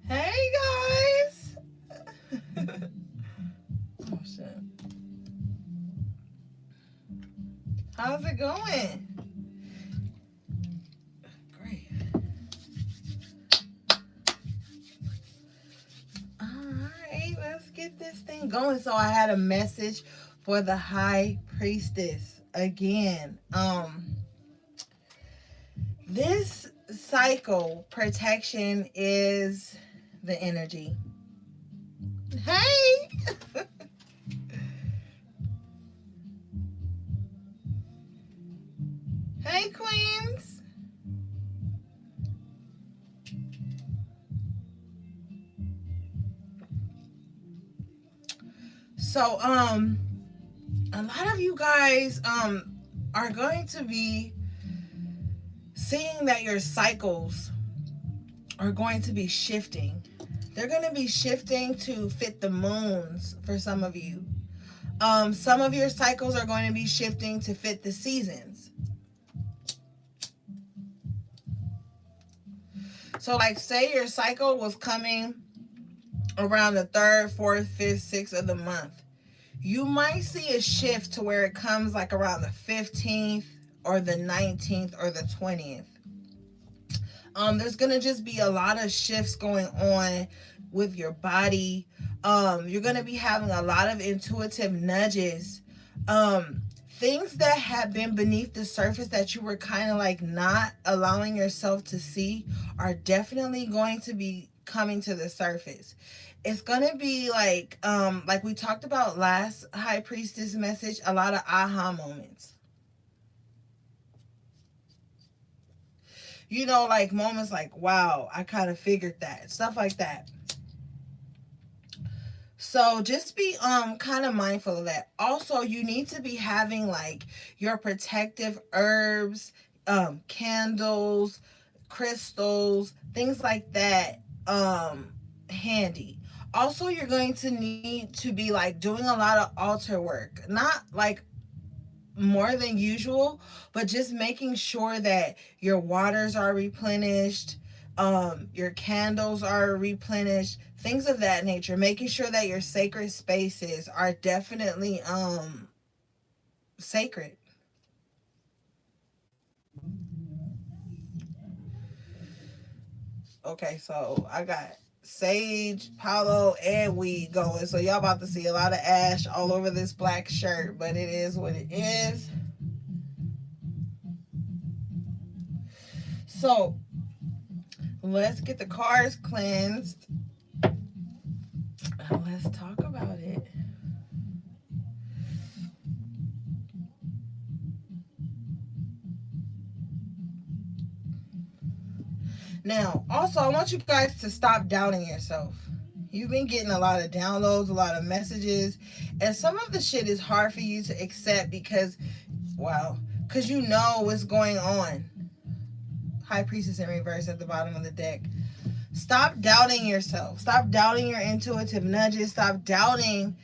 Hey guys. Oh shit. How's it going? Great. Alright, let's get this thing going. So I had a message for the high priestess again. This cycle protection is the energy. Hey. Hey queens. So a lot of you guys are going to be seeing that your cycles are going to be shifting. They're going to be shifting to fit the moons for some of you. Some of your cycles are going to be shifting to fit the seasons. So like say your cycle was coming around the 3rd, 4th, 5th, 6th of the month. You might see a shift to where it comes like around the 15th or the 19th or the 20th. There's gonna just be a lot of shifts going on with your body. You're gonna be having a lot of intuitive nudges. Things that have been beneath the surface that you were kind of like not allowing yourself to see are definitely going to be coming to the surface. It's gonna be like we talked about last high priestess message, a lot of aha moments. You know, like moments like, wow, I kind of figured that, stuff like that. So just be kind of mindful of that. Also, you need to be having like your protective herbs, candles, crystals, things like that handy. Also, you're going to need to be like doing a lot of altar work. Not like more than usual, but just making sure that your waters are replenished, your candles are replenished, things of that nature. Making sure that your sacred spaces are definitely sacred. Okay, so I got sage, palo, and weed going. So y'all about to see a lot of ash all over this black shirt, but it is what it is. So let's get the cards cleansed. Let's talk about it. Now, also, I want you guys to stop doubting yourself. You've been getting a lot of downloads, a lot of messages, and some of the shit is hard for you to accept because, wow, because you know what's going on. High Priestess in reverse at the bottom of the deck. Stop doubting yourself. Stop doubting your intuitive nudges. Stop doubting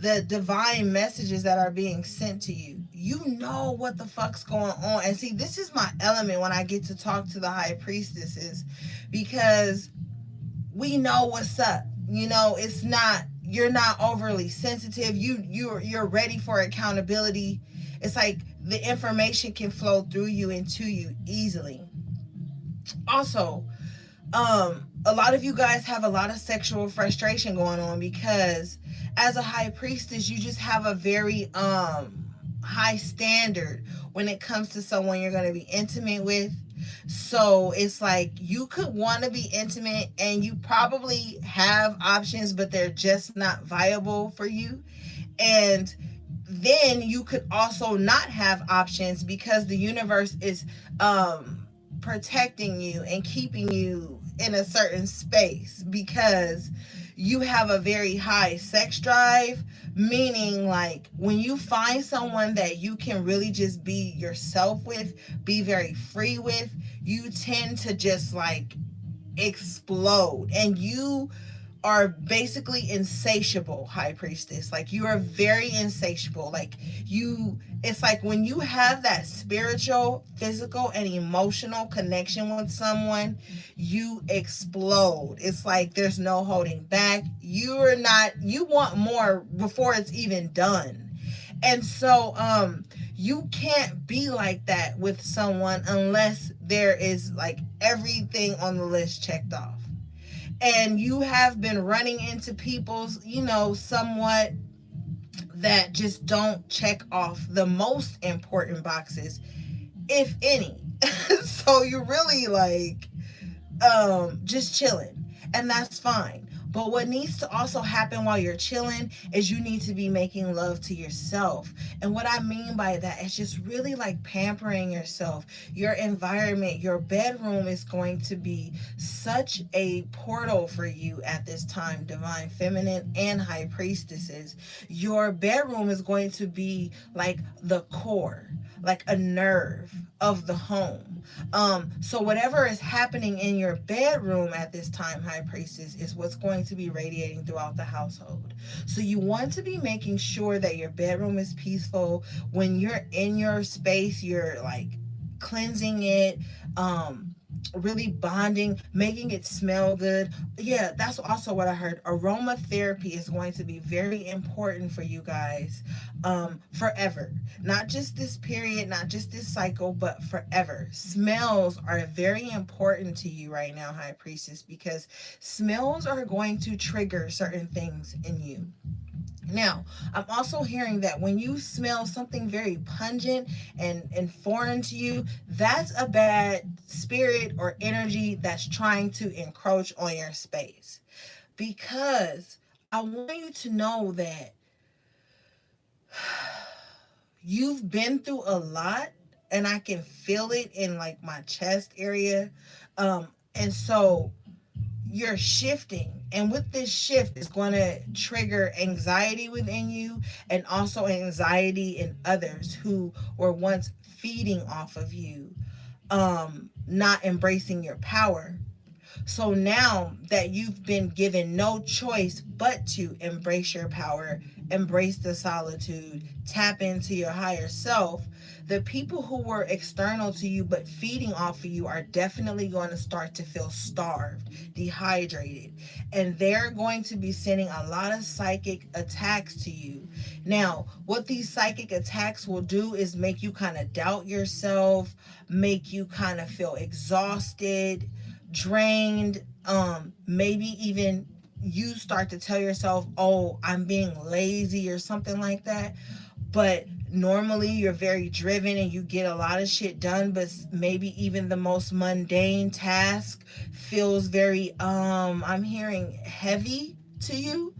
the divine messages that are being sent to you. You know what the fuck's going on. And see, this is my element when I get to talk to the high priestesses, because we know what's up. You know, it's not, you're not overly sensitive. You're ready for accountability. It's like the information can flow through you and to you easily. Also, a lot of you guys have a lot of sexual frustration going on because as a high priestess you just have a very high standard when it comes to someone you're going to be intimate with. So it's like you could want to be intimate and you probably have options but they're just not viable for you. And then you could also not have options because the universe is protecting you and keeping you in a certain space because you have a very high sex drive, meaning like when you find someone that you can really just be yourself with, be very free with, you tend to just like explode. And you are basically insatiable, high priestess. Like you are very insatiable. Like you, it's like when you have that spiritual, physical, and emotional connection with someone, you explode. It's like there's no holding back. You are not, you want more before it's even done. And so you can't be like that with someone unless there is like everything on the list checked off. And you have been running into people's, somewhat, that just don't check off the most important boxes, if any. So you're really like just chilling, and that's fine. But what needs to also happen while you're chilling is you need to be making love to yourself. And what I mean by that is just really like pampering yourself. Your environment, your bedroom is going to be such a portal for you at this time, divine feminine and high priestesses. Your bedroom is going to be like the core, like a nerve of the home. So whatever is happening in your bedroom at this time, high priestess, is what's going to be radiating throughout the household. So you want to be making sure that your bedroom is peaceful. When you're in your space, you're like cleansing it, really bonding, making it smell good. Yeah, that's also what I heard. Aromatherapy is going to be very important for you guys, forever. Not just this period, not just this cycle, but forever. Smells are very important to you right now, high priestess, because smells are going to trigger certain things in you. Now, I'm also hearing that when you smell something very pungent and foreign to you, that's a bad spirit or energy that's trying to encroach on your space. Because I want you to know that you've been through a lot, and I can feel it in like my chest area. And so you're shifting, and with this shift is going to trigger anxiety within you, and also anxiety in others who were once feeding off of you, not embracing your power. So now that you've been given no choice but to embrace your power, embrace the solitude, tap into your higher self, the people who were external to you but feeding off of you are definitely going to start to feel starved, dehydrated, and they're going to be sending a lot of psychic attacks to you. Now, what these psychic attacks will do is make you kind of doubt yourself, make you kind of feel exhausted, drained, maybe even you start to tell yourself, oh, I'm being lazy or something like that. But normally you're very driven and you get a lot of shit done, but maybe even the most mundane task feels very, I'm hearing, heavy to you.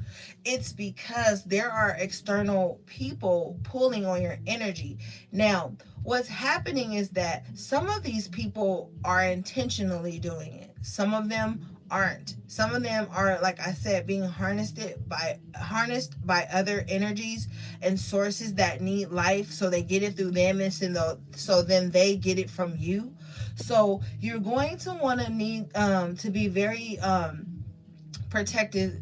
It's because there are external people pulling on your energy. Now, what's happening is that some of these people are intentionally doing it. Some of them aren't. Some of them are, like I said, being harnessed by other energies and sources that need life, so they get it through them, and so then they get it from you. So you're going to want to need to be very protective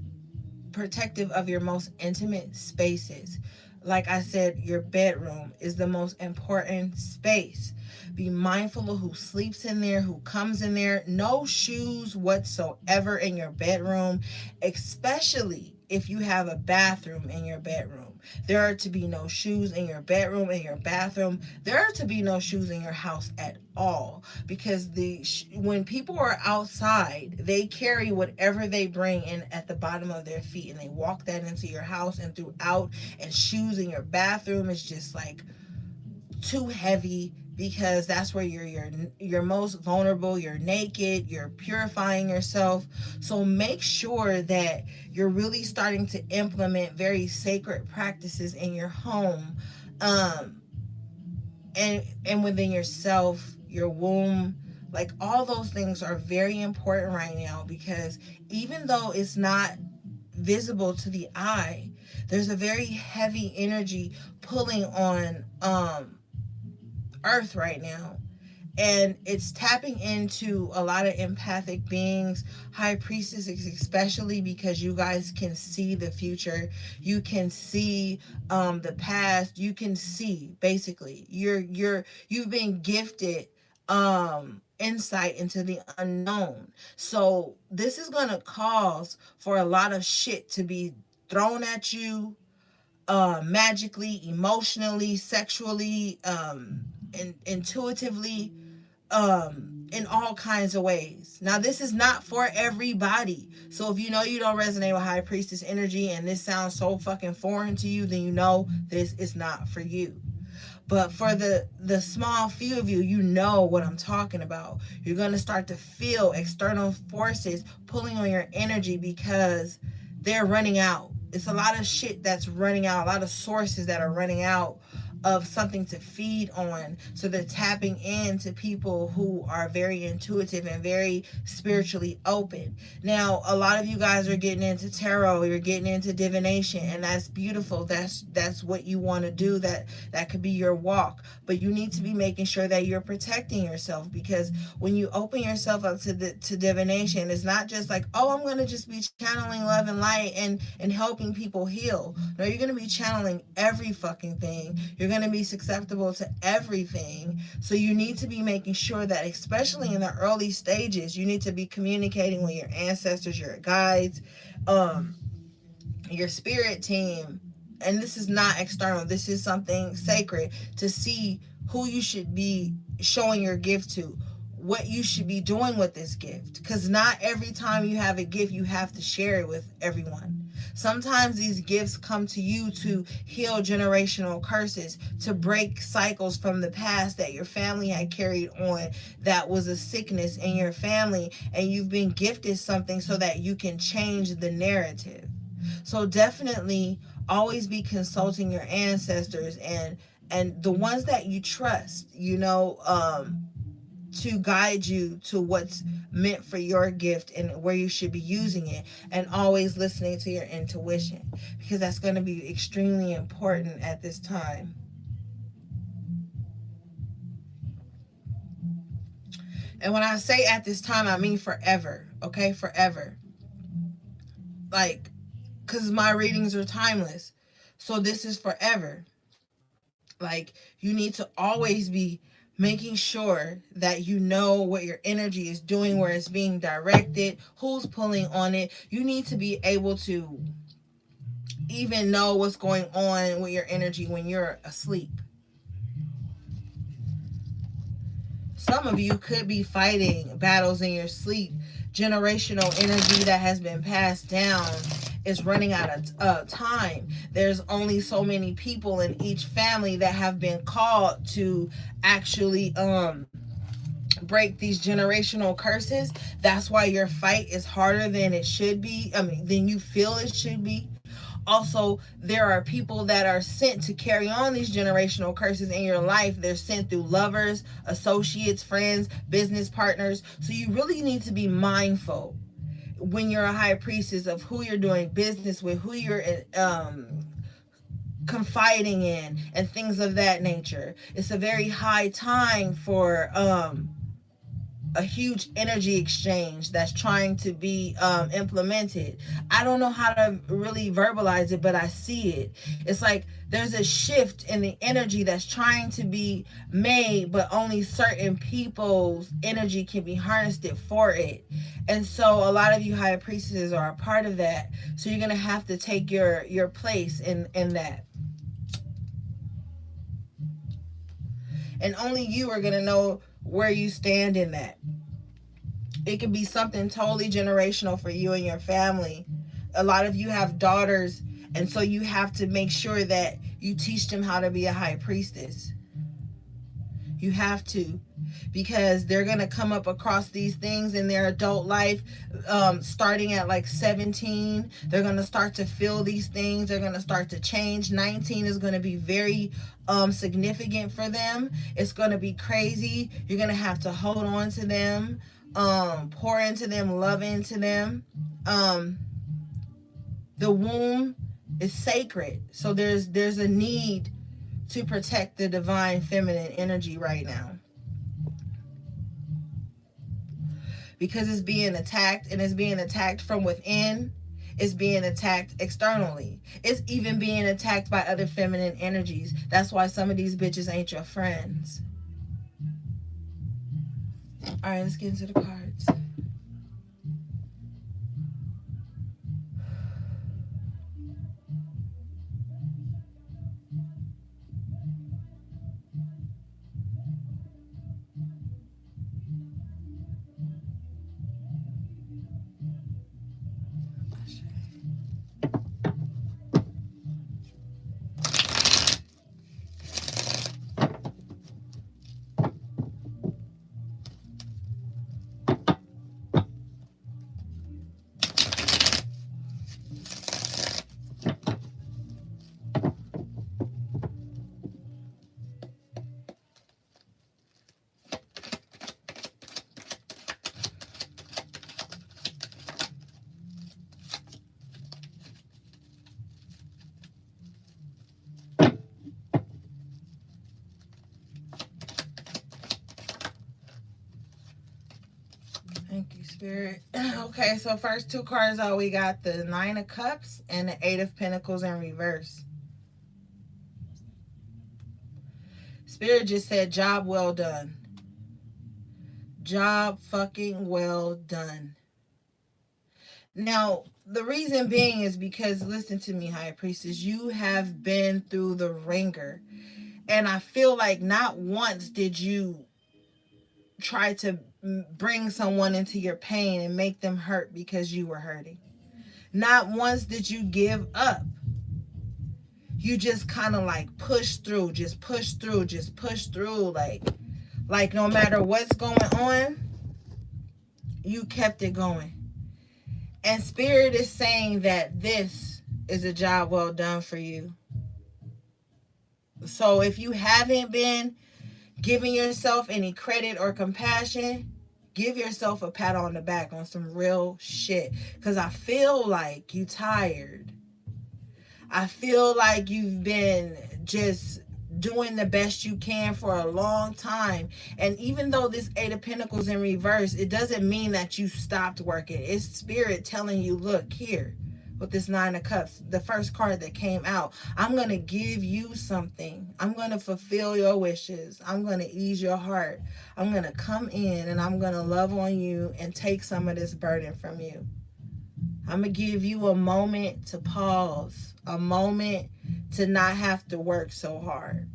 protective of your most intimate spaces. Like I said, your bedroom is the most important space. Be mindful of who sleeps in there, who comes in there. No shoes whatsoever in your bedroom, especially if you have a bathroom in your bedroom. There are to be no shoes in your bedroom, in your bathroom. There are to be no shoes in your house at all, because when people are outside, they carry whatever they bring in at the bottom of their feet, and they walk that into your house and throughout. And shoes in your bathroom is just like too heavy, because that's where you're most vulnerable. You're naked, you're purifying yourself. So make sure that you're really starting to implement very sacred practices in your home, um and within yourself, your womb. Like, all those things are very important right now, because even though it's not visible to the eye, there's a very heavy energy pulling on earth right now. And it's tapping into a lot of empathic beings, high priestesses especially, because you guys can see the future, you can see the past, you can see, basically you've been gifted insight into the unknown. So this is going to cause for a lot of shit to be thrown at you, magically, emotionally, sexually, intuitively, in all kinds of ways. Now, this is not for everybody. So if you know you don't resonate with high priestess energy and this sounds so fucking foreign to you, then you know this is not for you. But for the small few of you, you know what I'm talking about. You're going to start to feel external forces pulling on your energy because they're running out. It's a lot of shit that's running out, a lot of sources that are running out of something to feed on. So they're tapping into people who are very intuitive and very spiritually open. Now, a lot of you guys are getting into tarot, you're getting into divination, and that's beautiful. That's what you want to do. That could be your walk. But you need to be making sure that you're protecting yourself, because when you open yourself up to divination, it's not just like, oh, I'm gonna just be channeling love and light and helping people heal. No, you're gonna be channeling every fucking thing. You're gonna be susceptible to everything. So you need to be making sure that, especially in the early stages, you need to be communicating with your ancestors, your guides, um, your spirit team. And this is not external, this is something sacred, to see who you should be showing your gift to, what you should be doing with this gift, because not every time you have a gift you have to share it with everyone. Sometimes these gifts come to you to heal generational curses, to break cycles from the past that your family had carried on, that was a sickness in your family, and you've been gifted something so that you can change the narrative. So definitely always be consulting your ancestors and the ones that you trust, to guide you to what's meant for your gift and where you should be using it, and always listening to your intuition, because that's going to be extremely important at this time. And when I say at this time, I mean forever. Okay, forever. Like, because my readings are timeless, so this is forever. Like, you need to always be making sure that you know what your energy is doing, where it's being directed, who's pulling on it. You need to be able to even know what's going on with your energy when you're asleep. Some of you could be fighting battles in your sleep. Generational energy that has been passed down is running out of time. There's only so many people in each family that have been called to actually break these generational curses. That's why your fight is harder than it should be. I mean, than you feel it should be. Also, there are people that are sent to carry on these generational curses in your life. They're sent through lovers, associates, friends, business partners. So you really need to be mindful when you're a high priestess of who you're doing business with, who you're confiding in, and things of that nature. It's a very high time for a huge energy exchange that's trying to be implemented. I don't know how to really verbalize it, but I see it. It's like there's a shift in the energy that's trying to be made, but only certain people's energy can be harnessed for it. And so a lot of you higher priestesses are a part of that. So you're gonna have to take your place in that. And only you are gonna know where you stand in that. It could be something totally generational for you and your family. A lot of you have daughters, and so you have to make sure that you teach them how to be a high priestess. You have to, because they're going to come up across these things in their adult life, starting at like 17. They're going to start to feel these things. They're going to start to change. 19 is going to be very significant for them. It's going to be crazy. You're going to have to hold on to them, pour into them, love into them. The womb is sacred, so there's a need to protect the divine feminine energy right now. because it's being attacked, and it's being attacked from within. It's being attacked externally. It's even being attacked by other feminine energies. That's why some of these bitches ain't your friends. All right, let's get into the cards. Thank you, Spirit. Okay, so first two cards out, we got the Nine of Cups and the Eight of Pentacles in reverse. Spirit just said, job well done. Job fucking well done. Now, the reason being is because, listen to me, High Priestess, you have been through the ringer. And I feel like not once did you try to bring someone into your pain and make them hurt because you were hurting. Not once did you give up. You just kind of like push through, just push through, just push through. Like no matter what's going on, you kept it going. And Spirit is saying that this is a job well done for you. So if you haven't been giving yourself any credit or compassion, give yourself a pat on the back on some real shit. Because I feel like you tired. I feel like you've been just doing the best you can for a long time. And even though this Eight of Pentacles in reverse, it doesn't mean that you stopped working. It's Spirit telling you, look here, with this Nine of Cups, the first card that came out, I'm going to give you something. I'm going to fulfill your wishes. I'm going to ease your heart. I'm going to come in and I'm going to love on you and take some of this burden from you. I'm going to give you a moment to pause, a moment to not have to work so hard.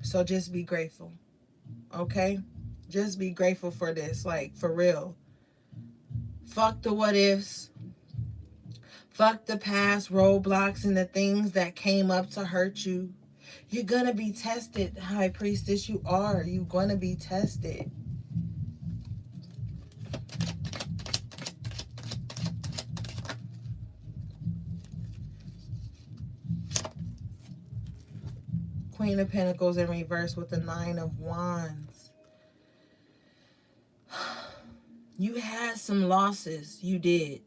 So just be grateful, okay? Just be grateful for this, like, for real. Fuck the what ifs. Fuck the past roadblocks and the things that came up to hurt you. You're going to be tested, High Priestess. You are. You're going to be tested. Queen of Pentacles in reverse with the Nine of Wands. You had some losses. You did.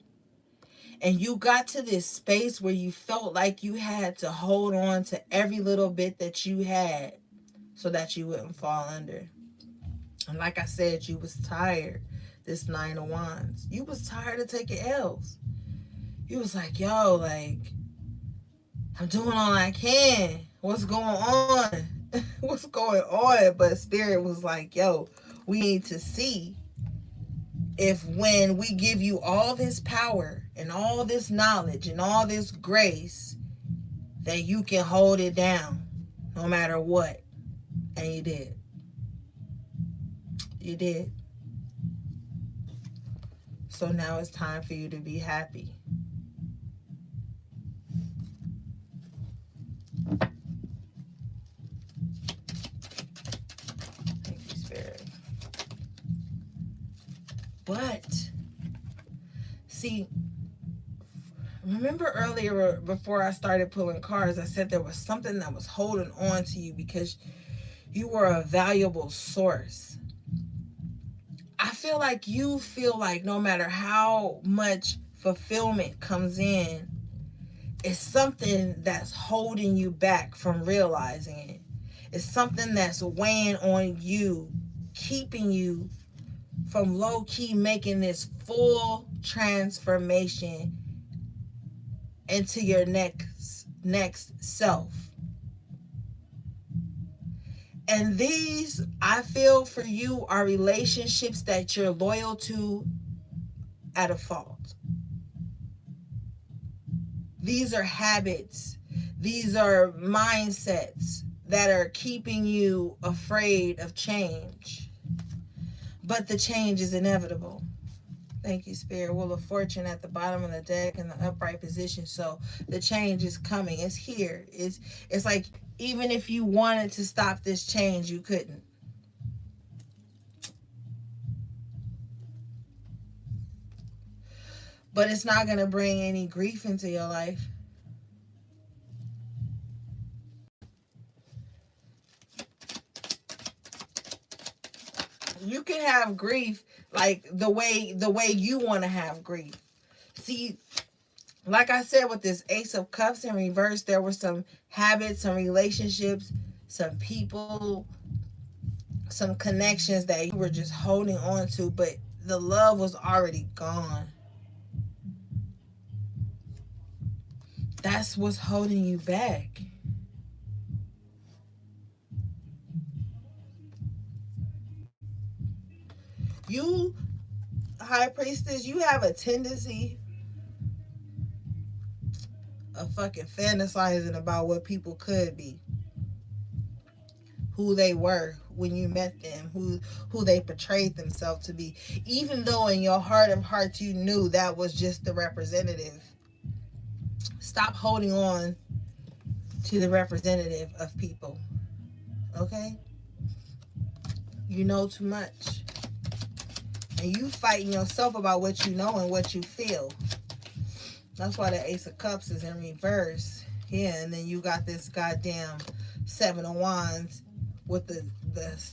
And you got to this space where you felt like you had to hold on to every little bit that you had so that you wouldn't fall under. And like I said, you was tired. This Nine of Wands. You was tired of taking L's. You was like, yo, like, I'm doing all I can. What's going on? What's going on? But Spirit was like, yo, we need to see if when we give you all this power and all this knowledge and all this grace, that you can hold it down no matter what. And you did. You did. So now it's time for you to be happy. Thank you, Spirit. But, see, remember earlier before I started pulling cards, I said there was something that was holding on to you because you were a valuable source. I feel like you feel like no matter how much fulfillment comes in, it's something that's holding you back from realizing it. It's something that's weighing on you, keeping you from low key making this full transformation into your next self. And these, I feel for you, are relationships that you're loyal to at a fault. These are habits. These are mindsets that are keeping you afraid of change. But the change is inevitable. Thank you, Spirit. Wheel of Fortune at the bottom of the deck in the upright position. So the change is coming. It's here. It's like even if you wanted to stop this change, you couldn't. But it's not going to bring any grief into your life. You can have grief like the way you want to have grief. See, like I said, with this Ace of Cups in reverse, there were some habits, some relationships, some people, some connections that you were just holding on to, but the love was already gone. That's what's holding you back. You, High Priestess, you have a tendency of fucking fantasizing about what people could be, who they were when you met them, who they portrayed themselves to be, even though in your heart of hearts you knew that was just the representative. Stop holding on to the representative of people, okay? You know too much. And you fighting yourself about what you know and what you feel. That's why the Ace of Cups is in reverse. Yeah, and then you got this goddamn Seven of Wands with the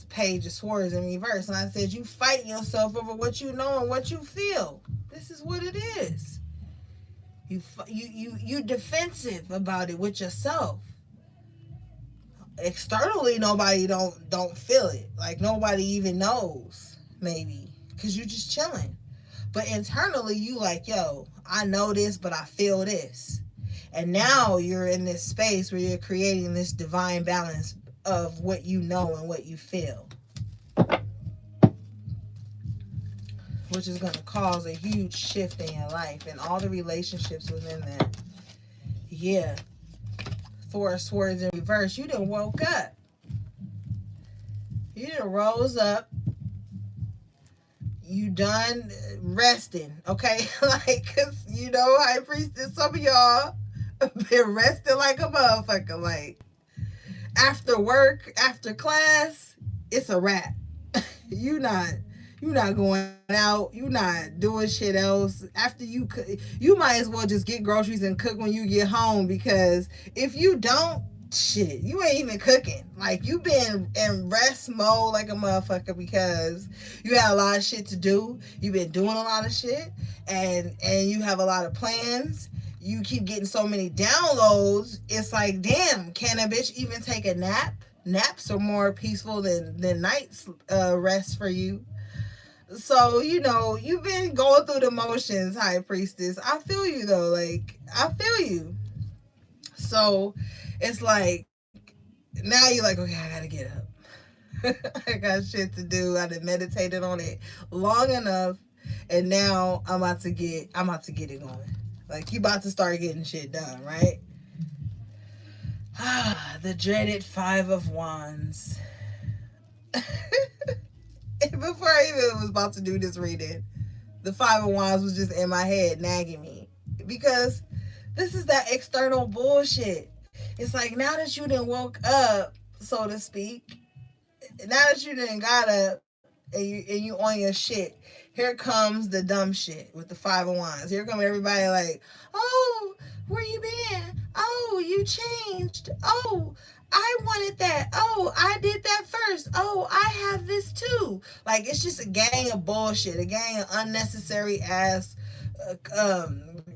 Page of Swords in reverse. And I said, you fighting yourself over what you know and what you feel. This is what it is. You defensive about it with yourself. Externally, nobody don't feel it. Like nobody even knows, maybe, because you just chilling. But internally, you like, yo, I know this, but I feel this. And now you're in this space where you're creating this divine balance of what you know and what you feel, which is going to cause a huge shift in your life and all the relationships within that. Yeah. Four of Swords in reverse. You done woke up. You done rose up. You done resting, okay? Like, cause you know, High Priestess, some of y'all been resting like a motherfucker. Like, after work, after class, it's a wrap. you not going out. You not doing shit else. After you might as well just get groceries and cook when you get home, because if you don't, shit, you ain't even cooking. Like, you been in rest mode like a motherfucker because you had a lot of shit to do. You've been doing a lot of shit, and you have a lot of plans. You keep getting so many downloads. It's like, damn, can a bitch even take a nap? Naps are more peaceful than nights rest for you. So, you know, you've been going through the motions, High Priestess. I feel you, though. Like, I feel you. So, it's like, now you're like, okay, I gotta get up. I got shit to do. I done meditated on it long enough. And now I'm about to get it going. Like, you about to start getting shit done, right? The dreaded Five of Wands. Before I even was about to do this reading, the Five of Wands was just in my head nagging me, because this is that external bullshit. It's like, now that you done woke up, so to speak, now that you done got up and you on your shit, here comes the dumb shit with the Five of Wands. Here come everybody like, oh, where you been? Oh, you changed. Oh, I wanted that. Oh, I did that first. Oh, I have this too. Like, it's just a gang of bullshit, a gang of unnecessary ass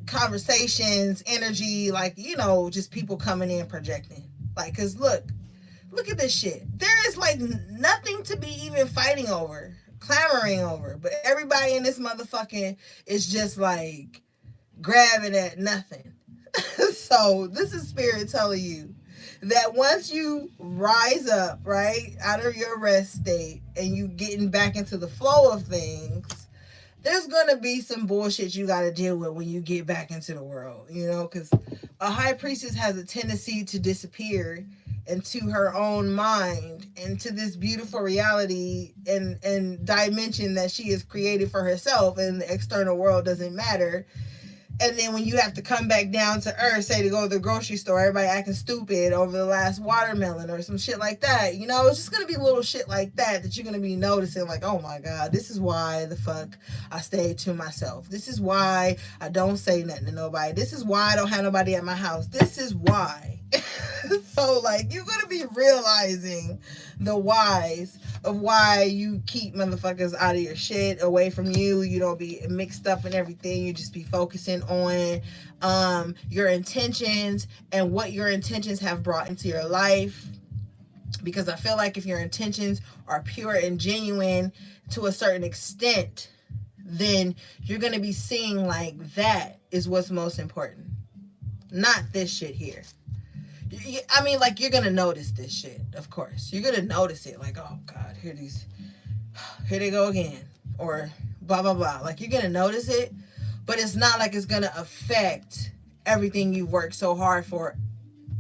conversations, energy, like, you know, just people coming in projecting. Like, because look, Look at this shit. There is like nothing to be even fighting over, clamoring over. But everybody in this motherfucking is just like grabbing at nothing. So this is spirit telling you that once you rise up, right, out of your rest state and you getting back into the flow of things, there's gonna be some bullshit you gotta deal with when you get back into the world, you know, because a high priestess has a tendency to disappear into her own mind, into this beautiful reality and dimension that she has created for herself, and the external world doesn't matter. And then when you have to come back down to earth, say to go to the grocery store, everybody acting stupid over the last watermelon or some shit like that. You know, it's just going to be little shit like that that you're going to be noticing, like, oh my God, this is why the fuck I stay to myself. This is why I don't say nothing to nobody. This is why I don't have nobody at my house. This is why. So, like, you're going to be realizing the whys of why you keep motherfuckers out of your shit, away from you. You don't be mixed up in everything. You just be focusing on your intentions and what your intentions have brought into your life. Because I feel like if your intentions are pure and genuine to a certain extent, then you're going to be seeing like that is what's most important. Not this shit here. I mean, like, you're gonna notice this shit, of course. You're gonna notice it, like, oh God, here they go again, or blah blah blah. Like, you're gonna notice it, but it's not like it's gonna affect everything you worked so hard for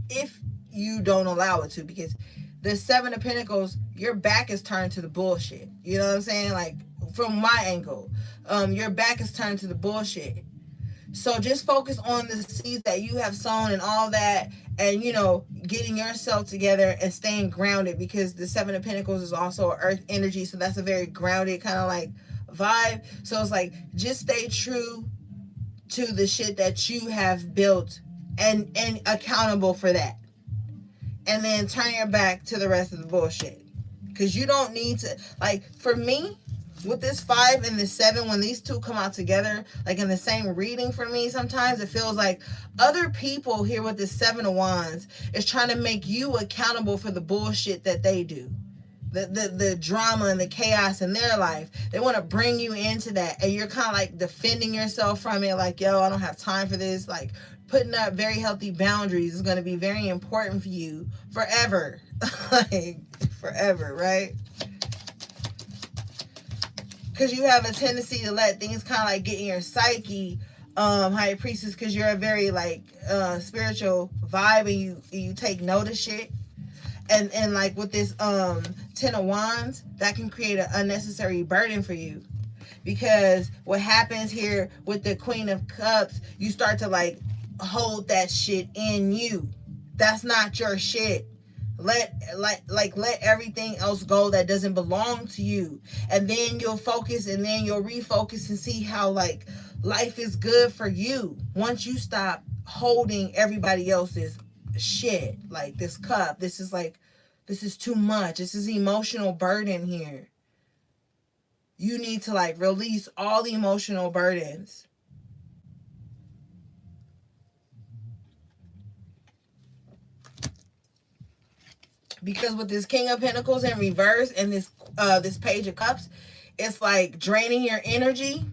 if you don't allow it to. Because the Seven of Pentacles, your back is turned to the bullshit. You know what I'm saying? Like, from my angle, your back is turned to the bullshit. So just focus on the seeds that you have sown and all that, and, you know, getting yourself together and staying grounded, because the Seven of Pentacles is also earth energy. So that's a very grounded kind of like vibe. So it's like, just stay true to the shit that you have built and accountable for that. And then turn your back to the rest of the bullshit. Because you don't need to, like, for me, with this 5 and the 7, when these two come out together, like in the same reading, for me, sometimes it feels like other people here with the 7 of Wands is trying to make you accountable for the bullshit that they do. The drama and the chaos in their life. They want to bring you into that, and you're kind of like defending yourself from it, like, yo, I don't have time for this. Like, putting up very healthy boundaries is going to be very important for you forever. Like, forever, right? Because you have a tendency to let things kind of like get in your psyche, High Priestess, because you're a very like spiritual vibe, and you take notice shit. And like with this 10 of Wands, that can create an unnecessary burden for you. Because what happens here with the Queen of Cups, you start to like hold that shit in you. That's not your shit. Let everything else go that doesn't belong to you. And then you'll focus, and then you'll refocus and see how like life is good for you once you stop holding everybody else's shit. Like, this cup, this is too much. This is emotional burden here. You need to like release all the emotional burdens. Because with this King of Pentacles in reverse and this Page of Cups, it's like draining your energy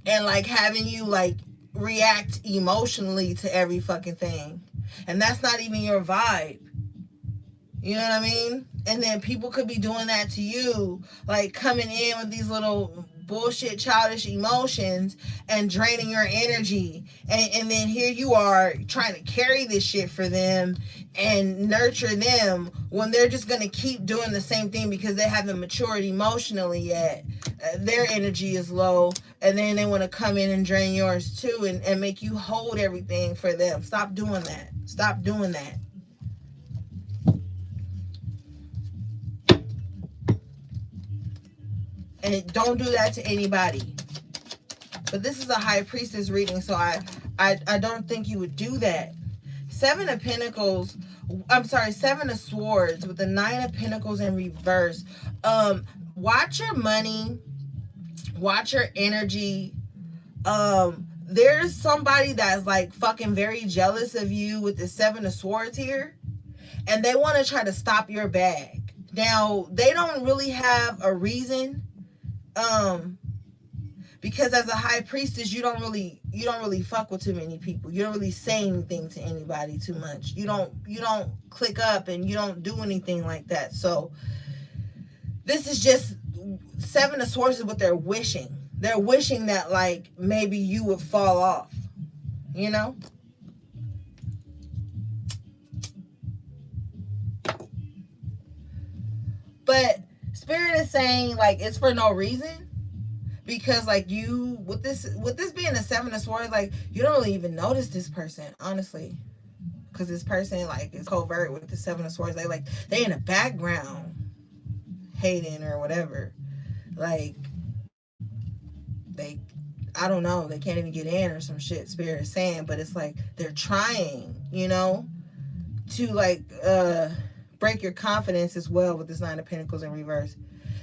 and like having you like react emotionally to every fucking thing. And that's not even your vibe. You know what I mean? And then people could be doing that to you, like coming in with these little bullshit childish emotions and draining your energy. And then here you are trying to carry this shit for them and nurture them when they're just going to keep doing the same thing because they haven't matured emotionally yet. Their energy is low, and then they want to come in and drain yours too, and make you hold everything for them. Stop doing that. Stop doing that. And don't do that to anybody. But this is a High Priestess reading, so I don't think you would do that. 7 of Pentacles, I'm sorry, 7 of Swords with the 9 of Pentacles in reverse. Watch your money, watch your energy. There's somebody that's like fucking very jealous of you with the 7 of Swords here. and they want to try to stop your bag. Now, they don't really have a reason, um because as a high priestess, you don't really fuck with too many people. You don't really say anything to anybody too much. You don't click up, and you don't do anything like that. So this is just seven of swords is what they're wishing. They're wishing that, like, maybe you would fall off, you know. But spirit is saying, like, it's for no reason, because, like, you, with this being a seven of swords, like, you don't really even notice this person, honestly, because this person, like, is covert with the seven of swords. They in the background hating or whatever. Like, they, I don't know, they can't even get in or some shit, spirit is saying. But it's like they're trying, to, like, break your confidence as well with this nine of pentacles in reverse.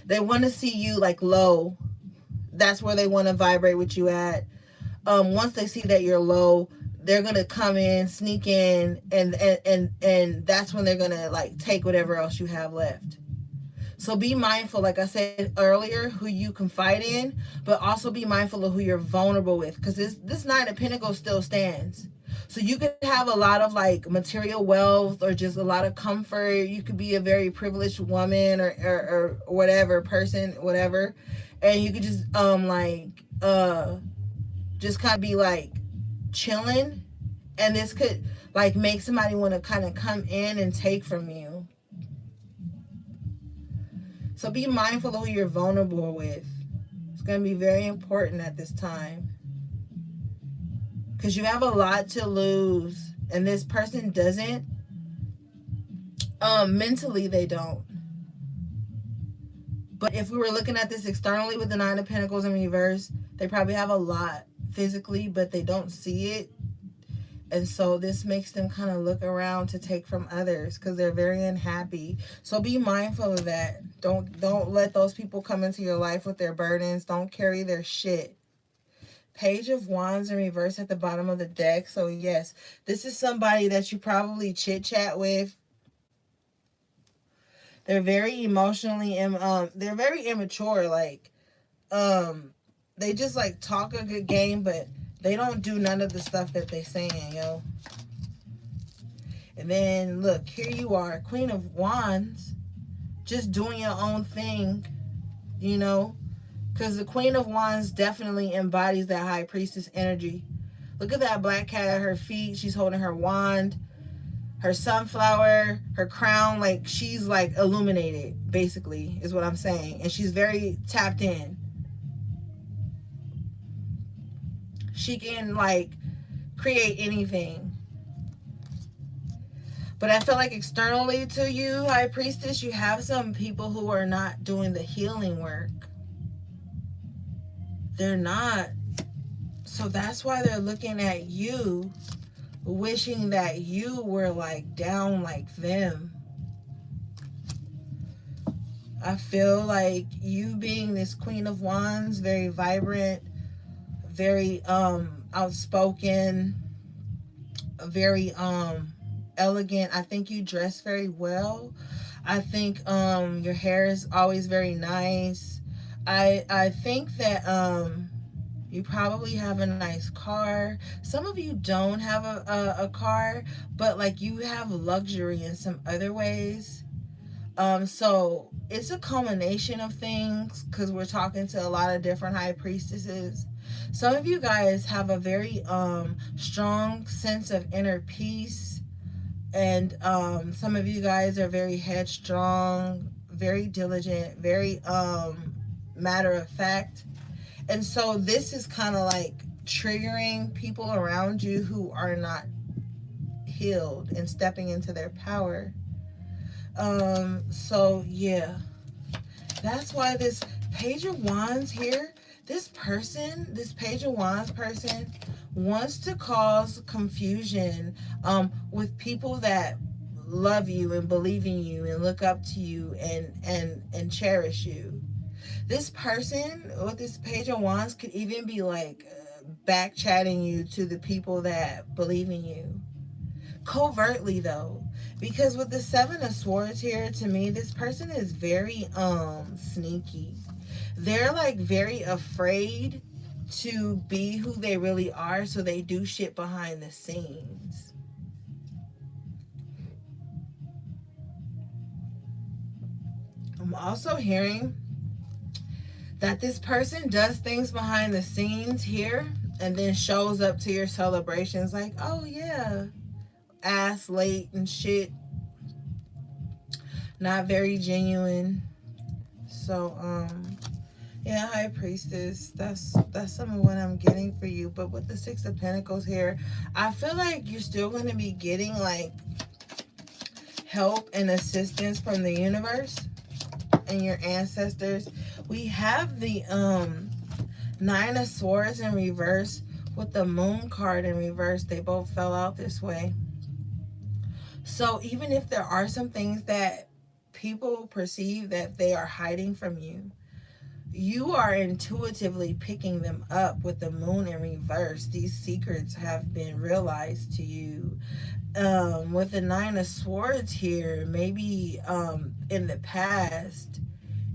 They want to see you, like, low. That's where they want to vibrate with you at. Once they see that you're low, they're gonna come in, sneak in, and that's when they're gonna, like, take whatever else you have left. So be mindful, like I said earlier, who you confide in, but also be mindful of who you're vulnerable with, because this nine of pentacles still stands. So you could have a lot of, like, material wealth or just a lot of comfort. You could be a very privileged woman, or whatever person, whatever, and you could just just kind of be, like, chilling, and this could, like, make somebody want to kind of come in and take from you. So be mindful of who you're vulnerable with. It's going to be very important at this time, because you have a lot to lose, and this person doesn't. Mentally, they don't. But if we were looking at this externally with the nine of pentacles in reverse, they probably have a lot physically, but they don't see it. And so this makes them kind of look around to take from others, because they're very unhappy. So be mindful of that. Don't let those people come into your life with their burdens. Don't carry their shit. Page of Wands in reverse at the bottom of the deck. So yes, this is somebody that you probably chit chat with. They're very emotionally, they're very immature. Like, they just, like, talk a good game, but they don't do none of the stuff that they saying, yo. And then look, here you are, Queen of Wands, just doing your own thing, you know, because the Queen of Wands definitely embodies that High Priestess energy. Look at that black cat at her feet. She's holding her wand, her sunflower, her crown. Like, she's, like, illuminated, basically, is what I'm saying. And she's very tapped in. She can, like, create anything. But I feel like externally to you, High Priestess, you have some people who are not doing the healing work. They're not. So that's why they're looking at you, wishing that you were, like, down like them. I feel like you being this Queen of Wands, very vibrant, very outspoken, very elegant. I think you dress very well. I think your hair is always very nice. I think that you probably have a nice car. Some of you don't have a car, but, like, you have luxury in some other ways. So it's a culmination of things, because we're talking to a lot of different high priestesses. Some of you guys have a very strong sense of inner peace, and some of you guys are very headstrong, very diligent, very matter of fact. And so this is kind of like triggering people around you who are not healed and stepping into their power. So yeah, that's why this Page of Wands here, this Page of Wands person wants to cause confusion with people that love you and believe in you and look up to you and cherish you. This person with this Page of Wands could even be, like, back chatting you to the people that believe in you. Covertly, though. Because with the Seven of Swords here, to me, this person is very sneaky. They're like very afraid to be who they really are, so they do shit behind the scenes. I'm also hearing that this person does things behind the scenes here and then shows up to your celebrations like, oh yeah, ass late and shit, not very genuine. So yeah, High Priestess, that's some of what I'm getting for you. But with the Six of Pentacles here, I feel like you're still going to be getting like help and assistance from the universe and your ancestors. We have the Nine of Swords in reverse with the Moon card in reverse. They both fell out this way. So even if there are some things that people perceive that they are hiding from you, you are intuitively picking them up with the Moon in reverse. These secrets have been realized to you. With the Nine of Swords here, maybe in the past,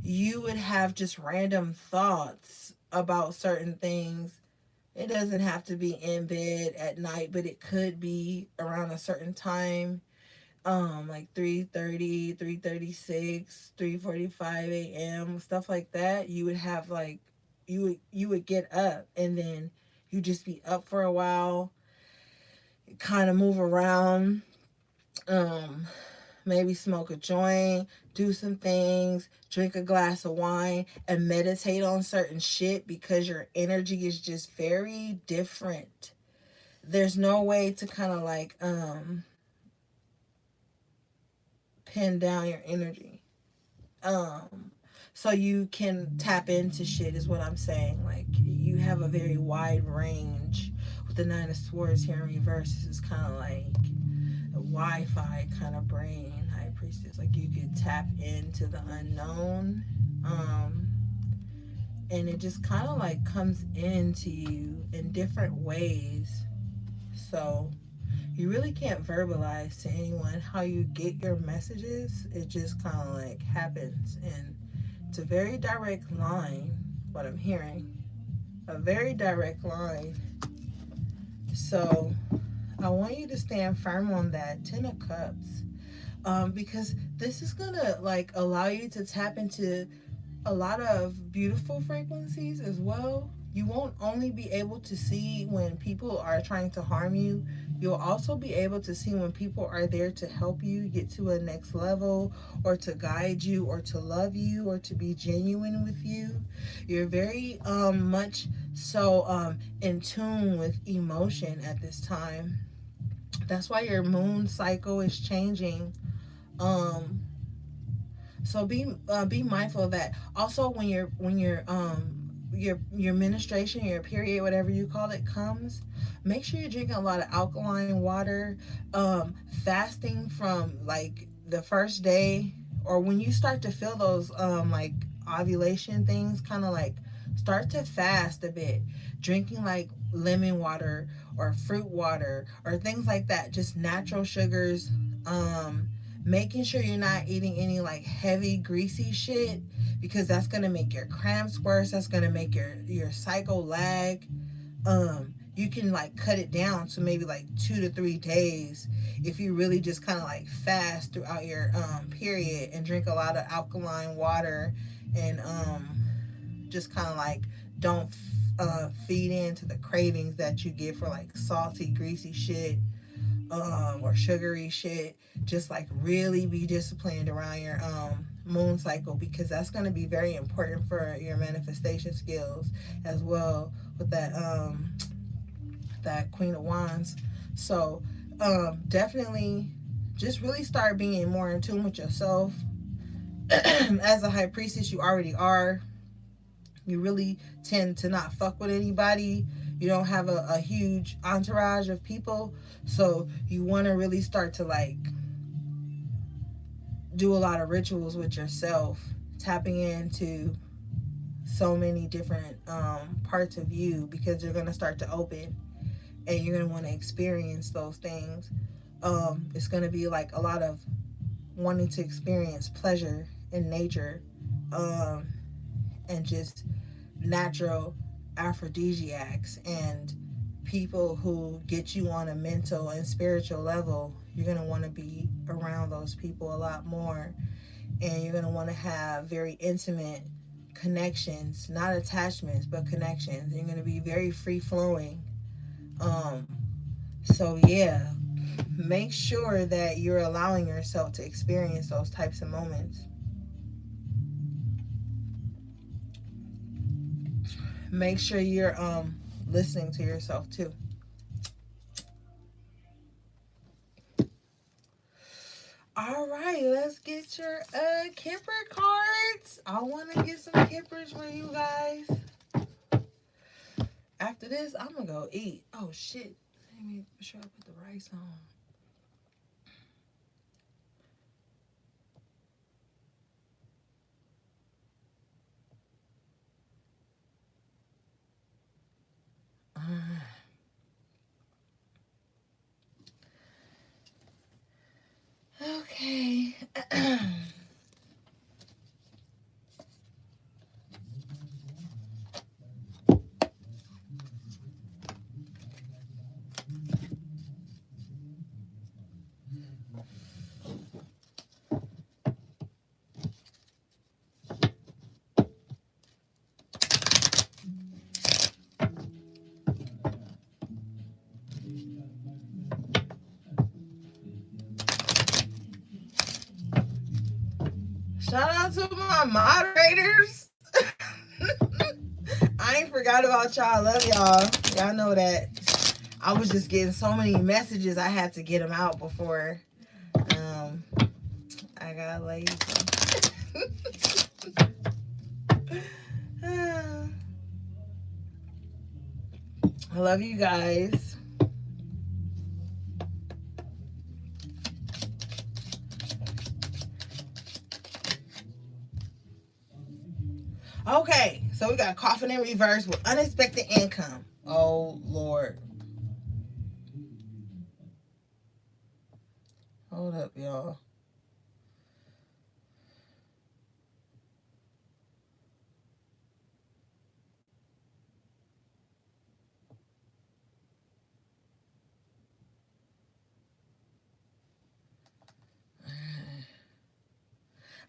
you would have just random thoughts about certain things. It doesn't have to be in bed at night, but it could be around a certain time, like 3:30, 3:36, 3:45 a.m., stuff like that. You would have like you would get up and then you just be up for a while, kind of move around, um maybe smoke a joint, do some things, drink a glass of wine, and meditate on certain shit because your energy is just very different. There's no way to kind of like pin down your energy. Um so you can tap into shit is what I'm saying. Like you have a very wide range. With the Nine of Swords here in reverse, this is kind of like a Wi-Fi kind of brain, High Priestess. Like you could tap into the unknown, um, and it just kind of like comes into you in different ways. So you really can't verbalize to anyone how you get your messages. It just kind of like happens, and it's a very direct line. What I'm hearing, a very direct line. So I want you to stand firm on that. Ten of Cups. Because this is gonna like allow you to tap into a lot of beautiful frequencies as well. You won't only be able to see when people are trying to harm you, you'll also be able to see when people are there to help you get to a next level, or to guide you, or to love you, or to be genuine with you. You're very much so in tune with emotion at this time. That's why your moon cycle is changing. um so be mindful of that. Also, your menstruation, your period, whatever you call it, comes, make sure you're drinking a lot of alkaline water. Fasting from like the first day, or when you start to feel those like ovulation things, kind of like start to fast a bit, drinking like lemon water or fruit water or things like that, just natural sugars. Making sure you're not eating any like heavy greasy shit, because that's going to make your cramps worse, that's going to make your cycle lag. You can like cut it down to maybe like 2 to 3 days if you really just kind of like fast throughout your period, and drink a lot of alkaline water, and just kind of like don't feed into the cravings that you get for like salty greasy shit, or sugary shit. Just like really be disciplined around your moon cycle, because that's going to be very important for your manifestation skills as well, with that Queen of Wands. So definitely just really start being more in tune with yourself. As a High Priestess, you already are. You really tend to not fuck with anybody. You don't have a huge entourage of people. So you want to really start to like do a lot of rituals with yourself, tapping into so many different parts of you, because you're going to start to open and you're going to want to experience those things. It's going to be like a lot of wanting to experience pleasure in nature, um, and just natural aphrodisiacs and people who get you on a mental and spiritual level. You're going to want to be around those people a lot more, and you're going to want to have very intimate connections, not attachments, but connections. You're going to be very free flowing. Um, so, yeah, make sure that you're allowing yourself to experience those types of moments. Make sure you're listening to yourself too. All right, let's get your Kipper cards. I want to get some Kippers for you guys. After this, I'm gonna go eat. Oh shit! Let me make sure I put the rice on. Okay. Shout out to my moderators. I ain't forgot about y'all. I love y'all. Y'all know that. I was just getting so many messages. I had to get them out before um, I got lazy. I love you guys. Okay, so we got coffin in reverse with unexpected income. Oh Lord. Hold up, y'all.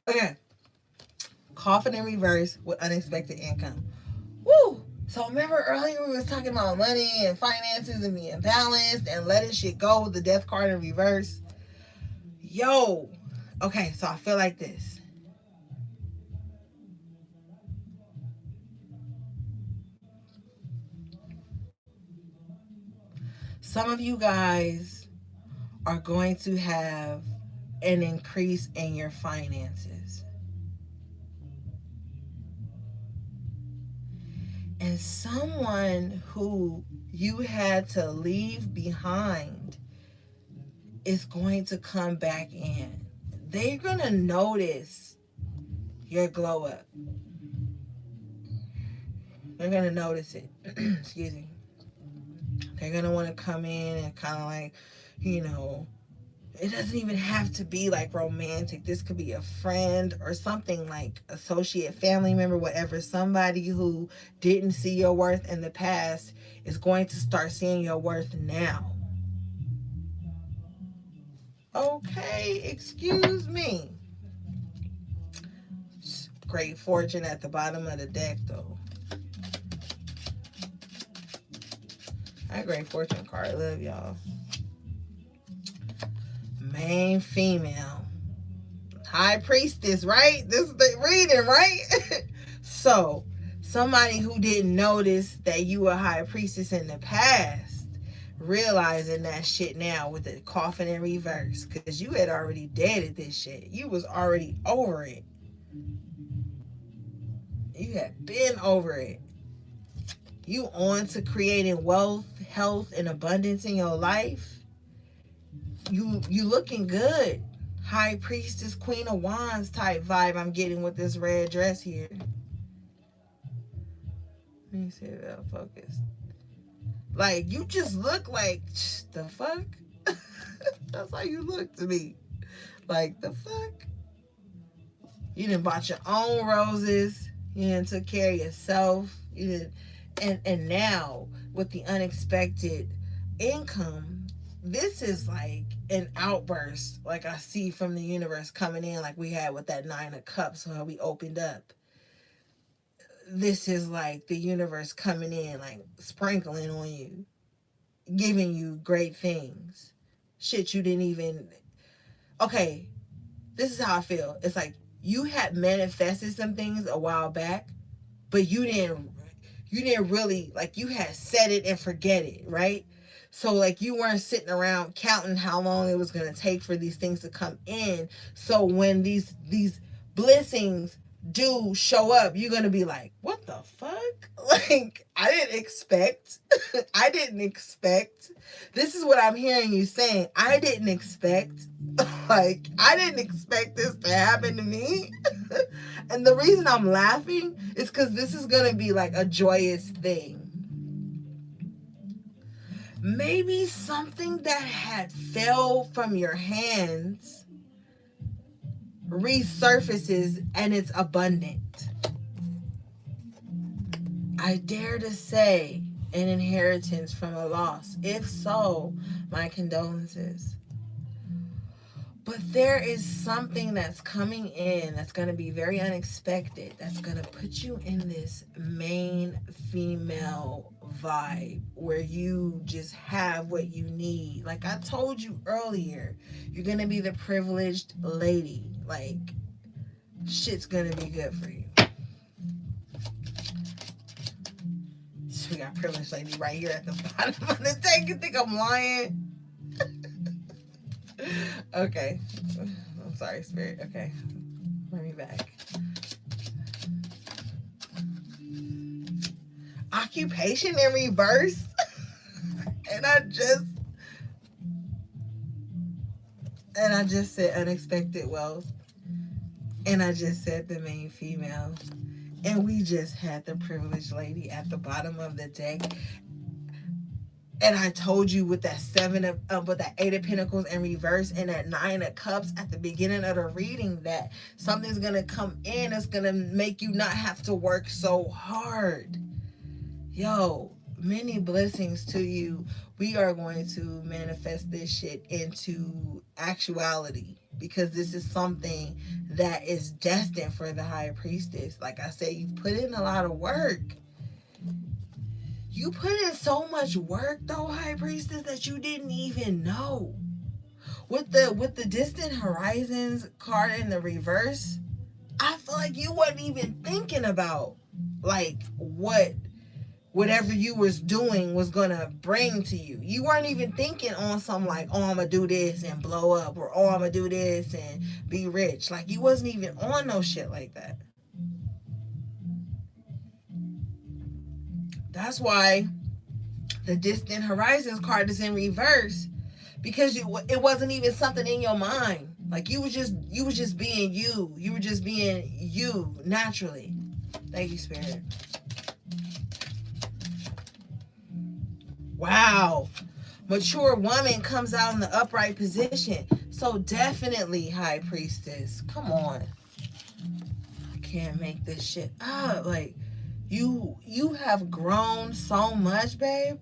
Okay. Coffin in reverse with unexpected income. Woo! So remember earlier we was talking about money and finances and being balanced and letting shit go with the death card in reverse. Yo. Okay, so I feel like this. Some of you guys are going to have an increase in your finances. And someone who you had to leave behind is going to come back in. They're going to notice your glow up. They're going to notice it. Excuse me. They're going to want to come in and kind of like, you know, it doesn't even have to be like romantic. This could be a friend or something like associate, family member, whatever. Somebody who didn't see your worth in the past is going to start seeing your worth now. Okay, excuse me. Great fortune at the bottom of the deck, though. That great fortune card. Love y'all. Main female. High priestess, right? This is the reading, right? So, somebody who didn't notice that you were high priestess in the past, realizing that shit now with the coffin in reverse, because you had already deaded this shit. You was already over it. You had been over it. You on to creating wealth, health, and abundance in your life. You looking good. High priestess, queen of wands type vibe I'm getting with this red dress here. Let me see if that'll focus. Like, you just look like, the fuck? That's how you look to me. Like, the fuck? You done bought your own roses. You done took care of yourself. You did, and now with the unexpected income, this is like an outburst. Like I see from the universe coming in, like we had with that 9 of Cups when we opened up. This is like the universe coming in, like sprinkling on you, giving you great things. Shit you didn't even. Okay, this is how I feel. It's like you had manifested some things a while back, but you didn't really, like, you had set it and forget it, right? So like you weren't sitting around counting how long it was going to take for these things to come in. So when these blessings do show up, you're going to be like, what the fuck? Like, I didn't expect. I didn't expect. This is what I'm hearing you saying. I didn't expect. Like, I didn't expect this to happen to me. And the reason I'm laughing is because this is going to be like a joyous thing. Maybe something that had fell from your hands resurfaces and it's abundant. I dare to say an inheritance from a loss. If so, my condolences. But there is something that's coming in that's going to be very unexpected, that's going to put you in this main female vibe where you just have what you need. Like I told you earlier, you're going to be the privileged lady. Like, shit's going to be good for you. So we got privileged lady right here at the bottom of the tank. You think I'm lying? Okay. I'm sorry, Spirit. Okay. Bring me back. Occupation in reverse. and I just said unexpected wealth. And I just said the main female. And we just had the privileged lady at the bottom of the deck. And I told you with that with that 8 of Pentacles in reverse and that 9 of Cups at the beginning of the reading that something's gonna come in. It's gonna make you not have to work so hard. Yo, many blessings to you. We are going to manifest this shit into actuality because this is something that is destined for the High Priestess. Like I said, you've put in a lot of work. You put in so much work though, High Priestess, that you didn't even know. With the Distant Horizons card in the reverse, I feel like you wasn't even thinking about like whatever you was doing was gonna bring to you. You weren't even thinking on some like, oh, I'm gonna do this and blow up, or oh, I'm gonna do this and be rich. Like you wasn't even on no shit like that. That's why the Distant Horizons card is in reverse, because it wasn't even something in your mind. Like you was just being you. You were just being you naturally. Thank you, Spirit. Wow. Mature woman comes out in the upright position. So definitely, High Priestess. Come on. I can't make this shit up. Like, you have grown so much, babe.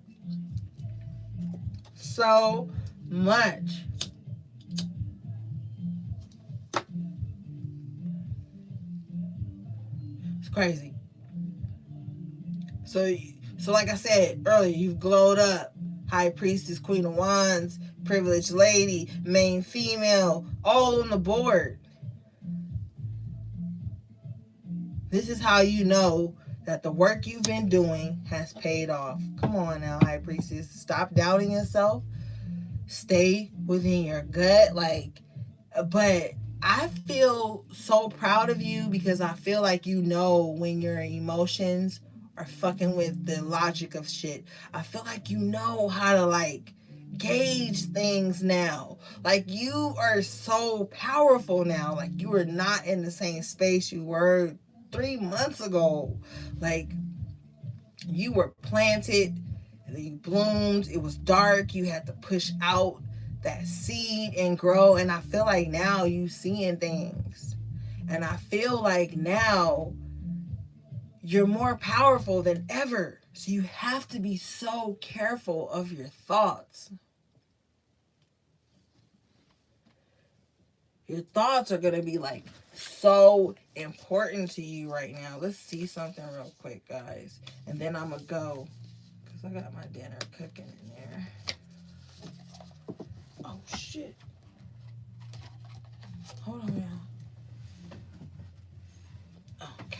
So much. It's crazy. So like I said earlier, you've glowed up. High Priestess, Queen of Wands, Privileged Lady, Main Female, all on the board. This is how you know that the work you've been doing has paid off. Come on now, High Priestess. Stop doubting yourself. Stay within your gut. But I feel so proud of you because I feel like you know when your emotions are fucking with the logic of shit. I feel like you know how to gauge things now. Like you are so powerful now. Like you are not in the same space you were 3 months ago. Like you were planted, you bloomed, it was dark, you had to push out that seed and grow. And I feel like now you seeing things. And I feel like now you're more powerful than ever. So you have to be so careful of your thoughts. Your thoughts are going to be like so important to you right now. Let's see something real quick, guys. And then I'm going to go because I got my dinner cooking in there. Oh, shit. Hold on now. Okay.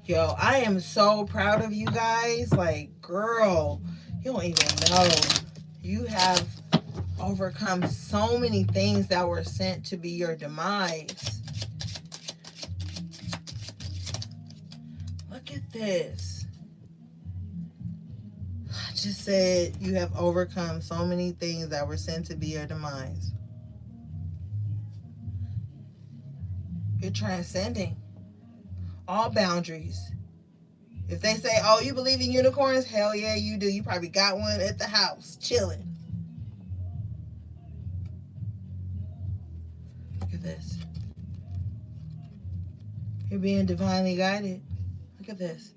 Yo, I am so proud of you guys. Like, girl, you don't even know. You have overcome so many things that were sent to be your demise. Look at this. I just said you have overcome so many things that were sent to be your demise. You're transcending all boundaries. If they say, oh, you believe in unicorns? Hell yeah, you do. You probably got one at the house, chilling. Look at this. You're being divinely guided. Look at this.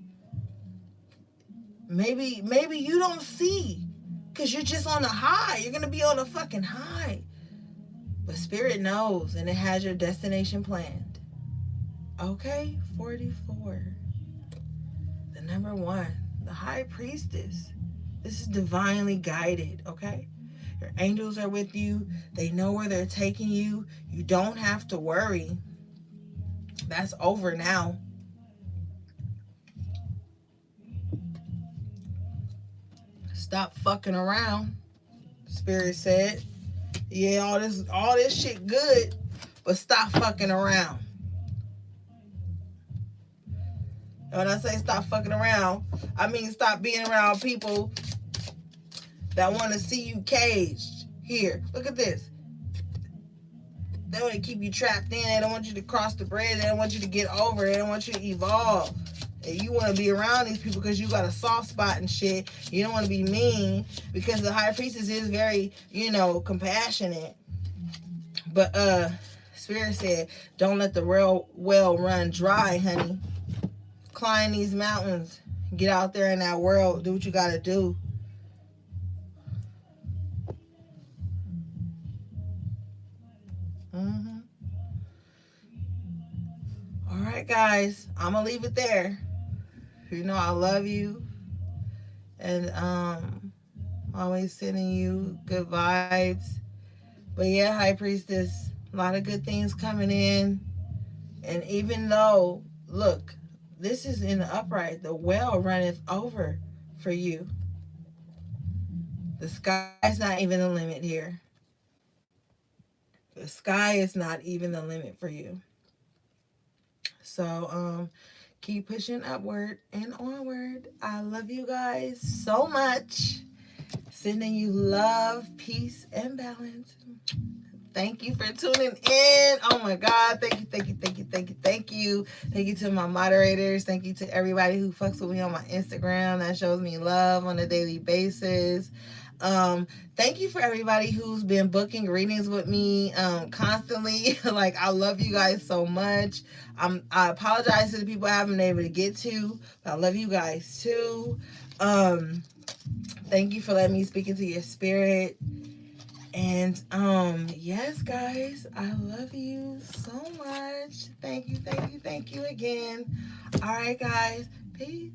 Maybe you don't see because you're just on a high. You're going to be on a fucking high. But Spirit knows and it has your destination planned. Okay, 44. The number 1, the High Priestess. This is divinely guided, okay? Your angels are with you. They know where they're taking you. You don't have to worry. That's over now. Stop fucking around. Spirit said, yeah, all this shit good, but stop fucking around. And when I say stop fucking around, I mean stop being around people that want to see you caged. Here, look at this. They want to keep you trapped in. They don't want you to cross the bridge. They don't want you to get over. They don't want you to evolve. And you want to be around these people because you got a soft spot and shit. You don't want to be mean because the High Priestess is very, compassionate. But Spirit said, don't let the well run dry, honey. Climb these mountains. Get out there in that world. Do what you got to do. All right, guys. I'm going to leave it there. I love you. And always sending you good vibes. But yeah, High Priestess, a lot of good things coming in. And even though, look, this is in the upright, the well runneth over for you. The sky's not even the limit here. The sky is not even the limit for you. So keep pushing upward and onward. I love you guys so much. Sending you love, peace, and balance. Thank you for tuning in. Oh my God. Thank you, thank you, thank you, thank you, thank you. Thank you to my moderators. Thank you to everybody who fucks with me on my Instagram. That shows me love on a daily basis. Thank you for everybody who's been booking readings with me constantly. Like, I love you guys so much. I apologize to the people I haven't been able to get to, but I love you guys too. Thank you for letting me speak into your spirit. And yes, guys, I love you so much. Thank you, thank you, thank you again. All right, guys, peace.